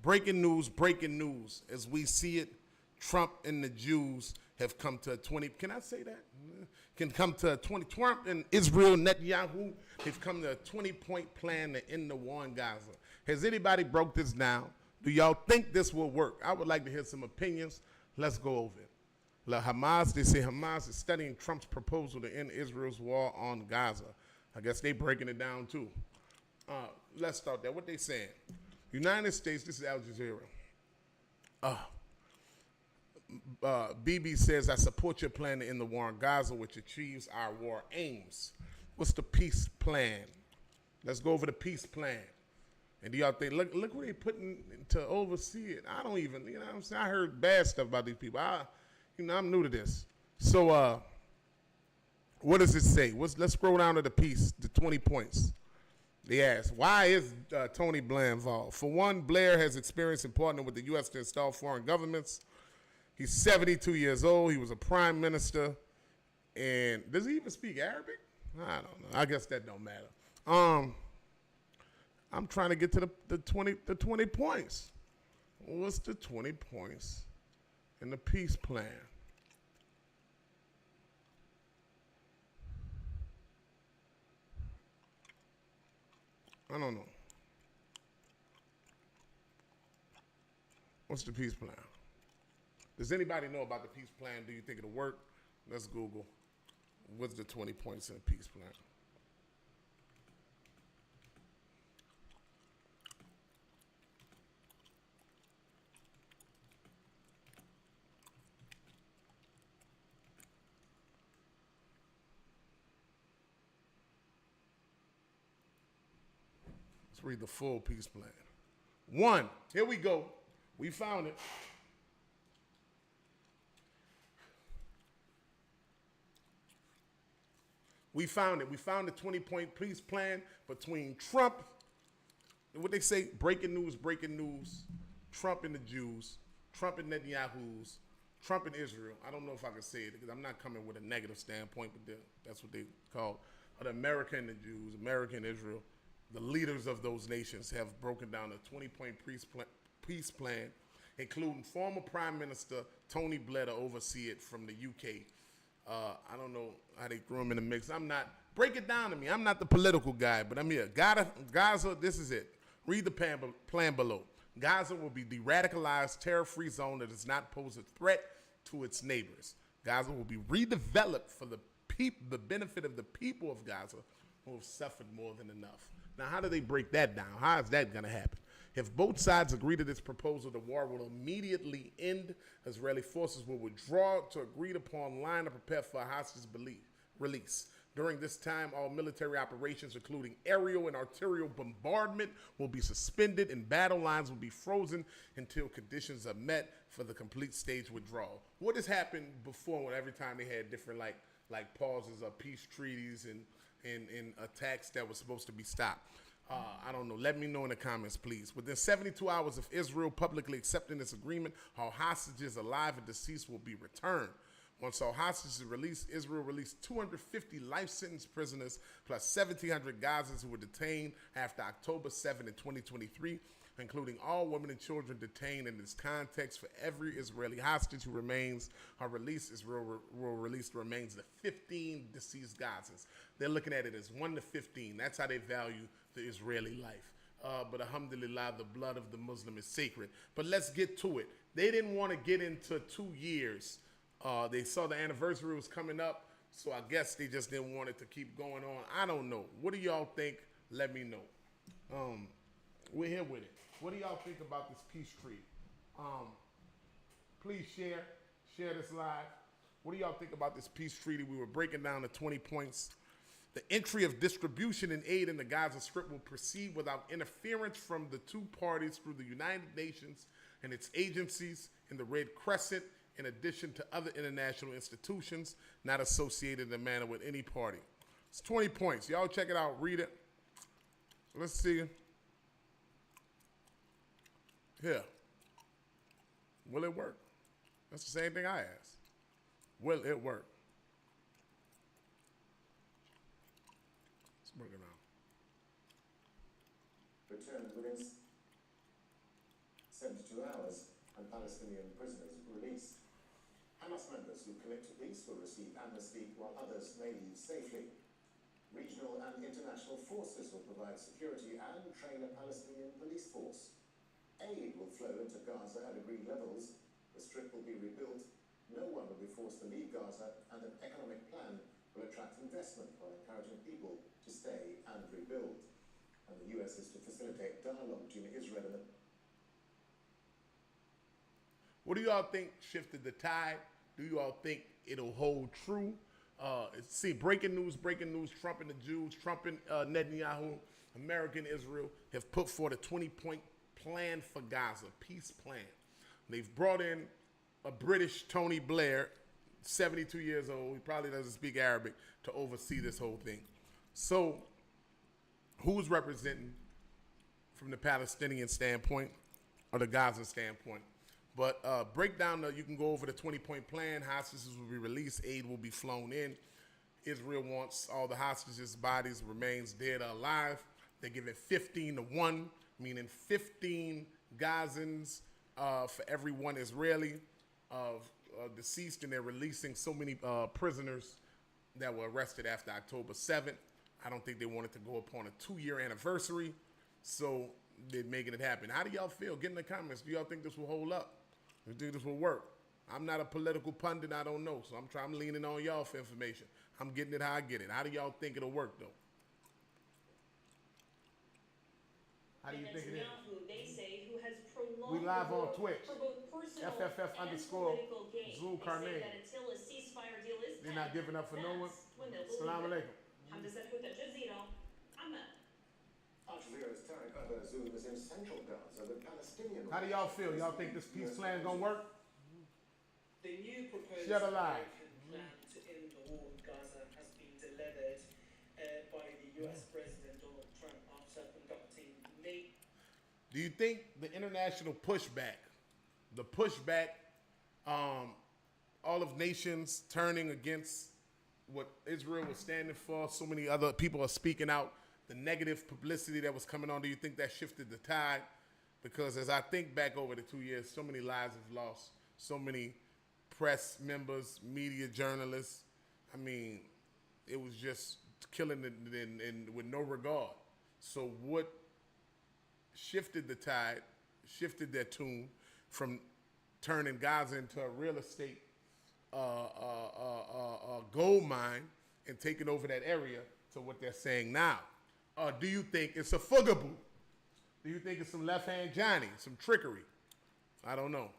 breaking news. As we see it, Trump and the Jews have come to a 20, can I say that? Can come to a 20, Trump and Israel, Netanyahu, have come to a 20-point plan to end the war in Gaza. Has anybody broke this down? Do y'all think this will work? I would like to hear some opinions. Let's go over it. They say Hamas is studying Trump's proposal to end Israel's war on Gaza. I guess they breaking it down too. Let's start there. What they saying? United States, this is Al Jazeera. Bibi says, I support your plan to end the war in Gaza, which achieves our war aims. What's the peace plan? Let's go over the peace plan. And do y'all think, look what they putting to oversee it. I don't even, you know what I'm saying? I heard bad stuff about these people. I'm new to this. So what does it say? Let's scroll down to the piece, the 20 points. They ask, why is Tony Blair involved? For one, Blair has experience in partnering with the U.S. to install foreign governments. He's 72 years old. He was a prime minister. And does he even speak Arabic? I don't know. I guess that don't matter. I'm trying to get to the 20 points. What's the 20 points in the peace plan? I don't know. What's the peace plan? Does anybody know about the peace plan? Do you think it'll work? Let's Google. What's the 20 points in the peace plan? Let's read the full peace plan. 1, here we go. We found it. We found it. We found the 20-point peace plan between Trump, what they say, breaking news, Trump and the Jews, Trump and Netanyahu's, Trump and Israel. I don't know if I can say it because I'm not coming with a negative standpoint, but that's what they call it. America and the Jews, America and Israel. The leaders of those nations have broken down a 20-point peace plan, including former Prime Minister Tony Blair to oversee it from the UK. I don't know how they threw him in the mix. Break it down to me. I'm not the political guy, but I'm here. Gaza, this is it. Read the plan below. Gaza will be de-radicalized, terror-free zone that does not pose a threat to its neighbors. Gaza will be redeveloped for the benefit of the people of Gaza who have suffered more than enough. Now, how do they break that down? How is that going to happen? If both sides agree to this proposal, the war will immediately end. Israeli forces will withdraw to agreed upon line to prepare for a hostage release. During this time, all military operations, including aerial and arterial bombardment, will be suspended and battle lines will be frozen until conditions are met for the complete stage withdrawal. What has happened before when every time they had different like pauses of peace treaties and attacks that were supposed to be stopped? I don't know. Let me know in the comments, please. Within 72 hours of Israel publicly accepting this agreement, all hostages alive and deceased will be returned. Once all hostages are released, Israel released 250 life sentence prisoners plus 1,700 Gazans who were detained after October 7 in 2023, including all women and children detained in this context. For every Israeli hostage who remains released, Israel will release the remains of 15 deceased Gazans. They're looking at it as 1 to 15. That's how they value the Israeli life. But alhamdulillah, the blood of the Muslim is sacred. But let's get to it. They didn't want to get into 2 years. They saw the anniversary was coming up, so I guess they just didn't want it to keep going on. I don't know. What do y'all think? Let me know. We're here with it. What do y'all think about this peace treaty? Please share this live. What do y'all think about this peace treaty? We were breaking down the 20 points. The entry of distribution and aid in the Gaza Strip will proceed without interference from the two parties through the United Nations and its agencies and the Red Crescent, in addition to other international institutions not associated in a manner with any party. It's 20 points. Y'all check it out. Read it. Let's see. Here. Will it work? That's the same thing I asked. Will it work? Let's work it out. Return within 72 hours and Palestinian prisoners released. Hamas members who commit to peace will receive amnesty while others may leave safely. Regional and international forces will provide security and train a Palestinian police force. Aid will flow into Gaza at agreed levels. The Strip will be rebuilt. No one will be forced to leave Gaza, and an economic plan will attract investment while encouraging people to stay and rebuild. And the US is to facilitate dialogue between Israel and the... What do y'all think shifted the tide? Do you all think it'll hold true? See, breaking news, Trump and the Jews, Trump and Netanyahu, American Israel have put forth a 20-point plan for Gaza, peace plan. They've brought in a British Tony Blair, 72 years old, he probably doesn't speak Arabic, to oversee this whole thing. So, who's representing from the Palestinian standpoint or the Gaza standpoint? But break down, you can go over the 20-point plan. Hostages will be released. Aid will be flown in. Israel wants all the hostages' bodies, remains dead or alive. They're giving 15-1, meaning 15 Gazans for every one Israeli deceased, and they're releasing so many prisoners that were arrested after October 7th. I don't think they wanted to go upon a 2-year anniversary, so they're making it happen. How do y'all feel? Get in the comments. Do y'all think this will hold up? Do you think this will work? I'm not a political pundit. I don't know, so I'm leaning on y'all for information. I'm getting it how I get it. How do y'all think it'll work, though? How do you think it is? They say, who has prolonged We live on Twitch. For both personal FFF and underscore political gain. Zul They Carney. say that until a ceasefire deal is They're not giving up for no one. when they'll Assalamu believe it. alaikum. Hamza Zahout, Al Jazeera, Amman. Al Jazeera's Tariq Abazoum is in central Gaza with Palestinian... How do y'all feel? Y'all think this peace plan is gonna work? The new proposed Shut alive. American plan to end the war in Gaza has been delivered by the US President Donald Trump after conducting Do you think the international pushback, all of nations turning against what Israel was standing for, so many other people are speaking out, the negative publicity that was coming on, do you think that shifted the tide? Because as I think back over the 2 years, so many lives have lost, so many press members, media journalists. I mean, it was just killing it with no regard. So what shifted the tide, shifted their tune from turning Gaza into a real estate gold mine and taking over that area to what they're saying now? Do you think it's a fugaboo? Do you think it's some left-hand Johnny, some trickery? I don't know.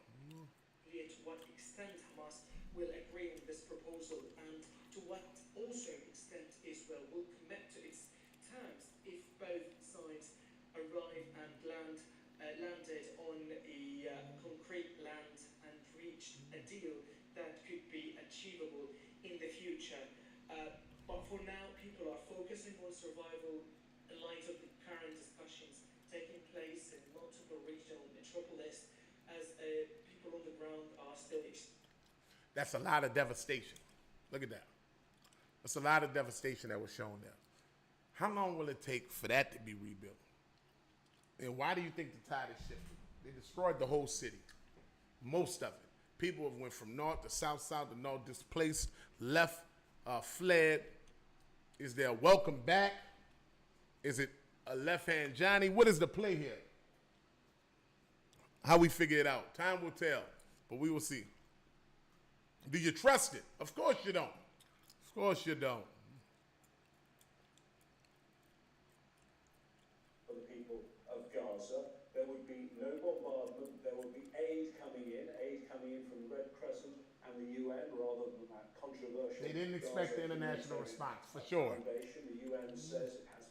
to what extent Hamas will agree on this proposal and to what also extent Israel will commit to its terms if both sides arrive and landed on a concrete land and reached a deal that could be achievable in the future. But for now, people are focusing on survival in light of the current discussions taking place in multiple regional metropolis as people on the ground are still... That's a lot of devastation. Look at that. That's a lot of devastation that was shown there. How long will it take for that to be rebuilt? And why do you think the tide is shifting? They destroyed the whole city, most of it. People have went from north to south to north, displaced, left, fled. Is there a welcome back? Is it a left-hand Johnny? What is the play here? How we figure it out? Time will tell, but we will see. Do you trust it? Of course you don't. Of course you don't. For the people of Gaza, there would be no bombardment, there would be aid coming in from the Red Crescent and the UN rather than that controversial... They didn't expect the international response, for sure. The UN says it has...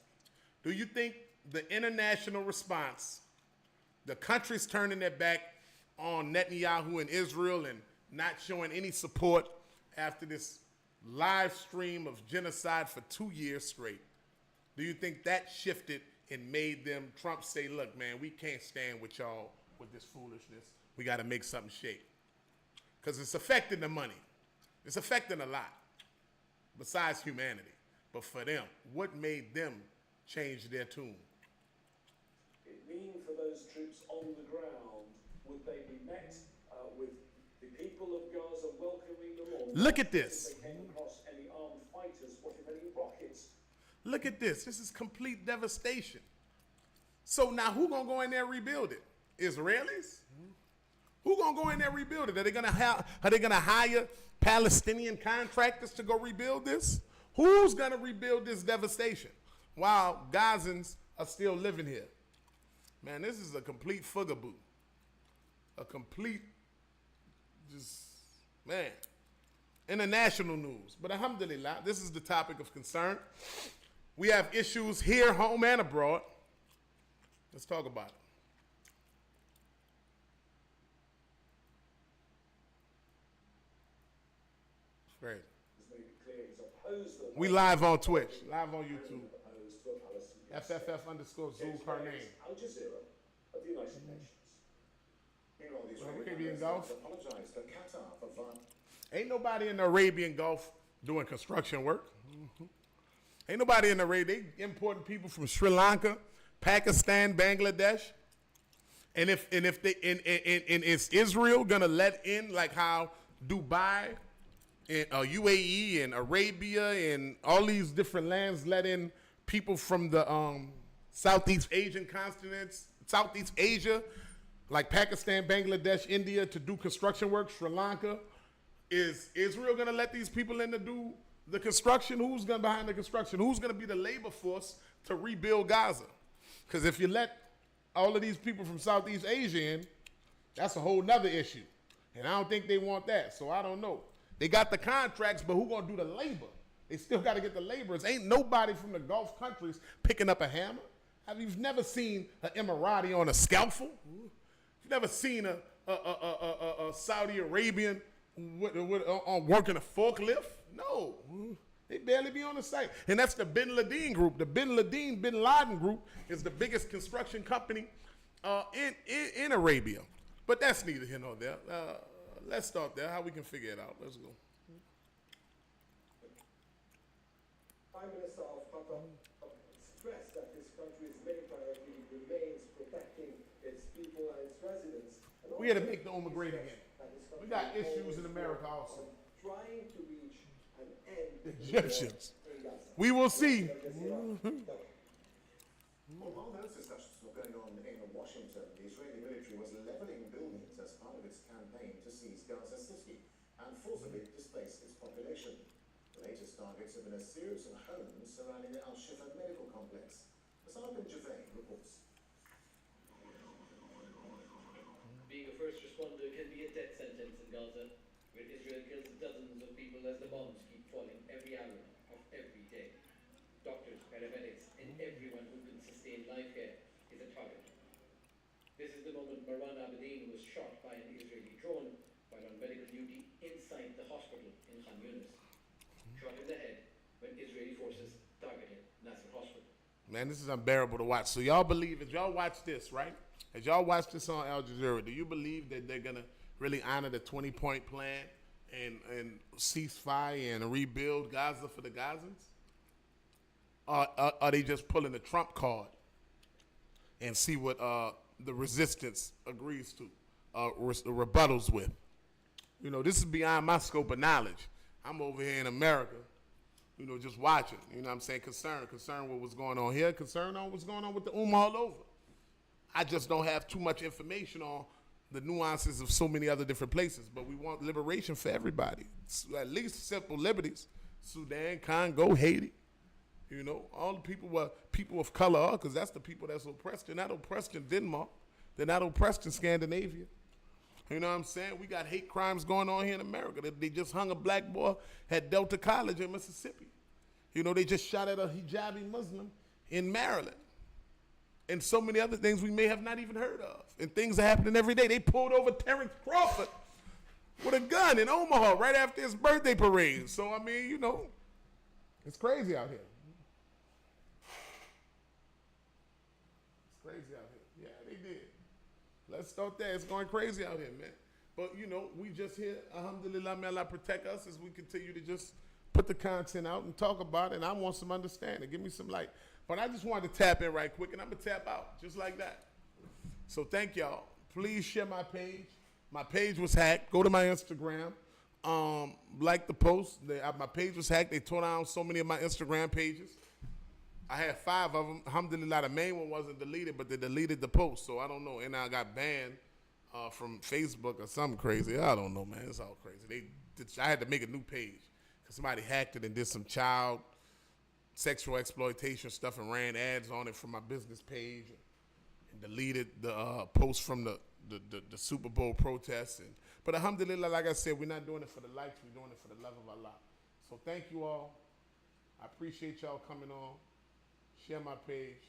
Do you think the international response, the countries turning their back on Netanyahu and Israel and not showing any support after this live stream of genocide for 2 years straight, do you think that shifted and made them, Trump say, look, man, we can't stand with y'all with this foolishness. We got to make something shake. Because it's affecting the money. It's affecting a lot besides humanity. But for them, what made them change their tune? It means for those troops on the ground Look at this. If they came across any armed fighters, what if any rockets? Look at this. This is complete devastation. So now who gonna go in there and rebuild it? Israelis? Who gonna go in there and rebuild it? Are they gonna hire Palestinian contractors to go rebuild this? Who's gonna rebuild this devastation while Gazans are still living here? Man, this is a complete fugaboo. A complete, man. International news. But alhamdulillah, this is the topic of concern. We have issues here, home, and abroad. Let's talk about it. It's great. He's made it clear he's opposed to We live on Twitch, live on YouTube. opposed to a Palestinian FFF_Zulkarnain. Al Jazeera of the United Nations. Meanwhile, the Arabian Israeli Gulf. Gulf apologized to Qatar for violence. Ain't nobody in the Arabian Gulf doing construction work. Ain't nobody in the Arabian. They importing people from Sri Lanka, Pakistan, Bangladesh. And is Israel gonna let in like how Dubai and UAE and Arabia and all these different lands let in people from the Southeast Asian continents, Southeast Asia, like Pakistan, Bangladesh, India, to do construction work, Sri Lanka? Is Israel gonna let these people in to do the construction? Who's gonna behind the construction? Who's gonna be the labor force to rebuild Gaza? Because if you let all of these people from Southeast Asia in, that's a whole nother issue. And I don't think they want that, so I don't know. They got the contracts, but who gonna do the labor? They still gotta get the laborers. Ain't nobody from the Gulf countries picking up a hammer. Have you never seen an Emirati on a scalpel? You've never seen a Saudi Arabian working a forklift? No. They barely be on the site. And that's the Bin Laden group. The Bin Laden group is the biggest construction company in Arabia. But that's neither here nor there. Let's start there, how we can figure it out. Let's go. Prime Minister of Qatar stressed that this country's main priority remains protecting its people and its residents. And We had to make the Ummah great again. that this We country got will issues in always America work also. on trying to reach an end to the Egyptians. war in Gaza. We will see. Well, while those discussions were going on in Washington, the Israeli military was leveling buildings as part of its campaign to seize Gaza City and forcibly displace its population. The latest targets have been a series of homes surrounding the Al-Shifa medical complex. Hassan bin Javed reports. Being a first responder can be a death sentence in Gaza, where Israel kills dozens of people as the bombs keep falling every hour of every day. Doctors, paramedics, and everyone who can sustain life here is a target. This is the moment Marwan Abedin was shot by an Israeli drone while on medical duty inside the hospital in Khan Yunis. Shot in the head when Israeli forces targeted Nasser Hospital. Man, this is unbearable to watch. So y'all believe, as y'all watch this, right? As y'all watch this on Al Jazeera, do you believe that they're going to really honor the 20-point plan and ceasefire and rebuild Gaza for the Gazans? Are they just pulling the Trump card and see what the resistance agrees to, rebuttals with? You know, this is beyond my scope of knowledge. I'm over here in America, you know, just watching. You know what I'm saying? Concerned with what's going on here, concerned on what's going on with the all over. I just don't have too much information on the nuances of so many other different places, but we want liberation for everybody. At least simple liberties. Sudan, Congo, Haiti. You know, all the people of color are, because that's the people that's oppressed. They're not oppressed in Denmark. They're not oppressed in Scandinavia. You know what I'm saying? We got hate crimes going on here in America. They just hung a black boy at Delta College in Mississippi. You know, they just shot at a hijabi Muslim in Maryland. And so many other things we may have not even heard of. And things are happening every day. They pulled over Terrence Crawford with a gun in Omaha right after his birthday parade. So, I mean, you know, it's crazy out here. It's crazy out here. Yeah, they did. Let's start there. It's going crazy out here, man. But, you know, we just here, alhamdulillah, may Allah protect us as we continue to just put the content out and talk about it. And I want some understanding. Give me some light. But I just wanted to tap in right quick, and I'm going to tap out just like that. So thank y'all. Please share my page. My page was hacked. Go to my Instagram. Like the post. My page was hacked. They tore down so many of my Instagram pages. I had 5 of them. Alhamdulillah, the main one wasn't deleted, but they deleted the post. So I don't know. And I got banned from Facebook or something crazy. I don't know, man. It's all crazy. I had to make a new page because somebody hacked it and did some child sexual exploitation stuff and ran ads on it from my business page and deleted the post from the Super Bowl protests. But alhamdulillah, like I said, we're not doing it for the likes. We're doing it for the love of Allah. So thank you all. I appreciate y'all coming on. Share my page.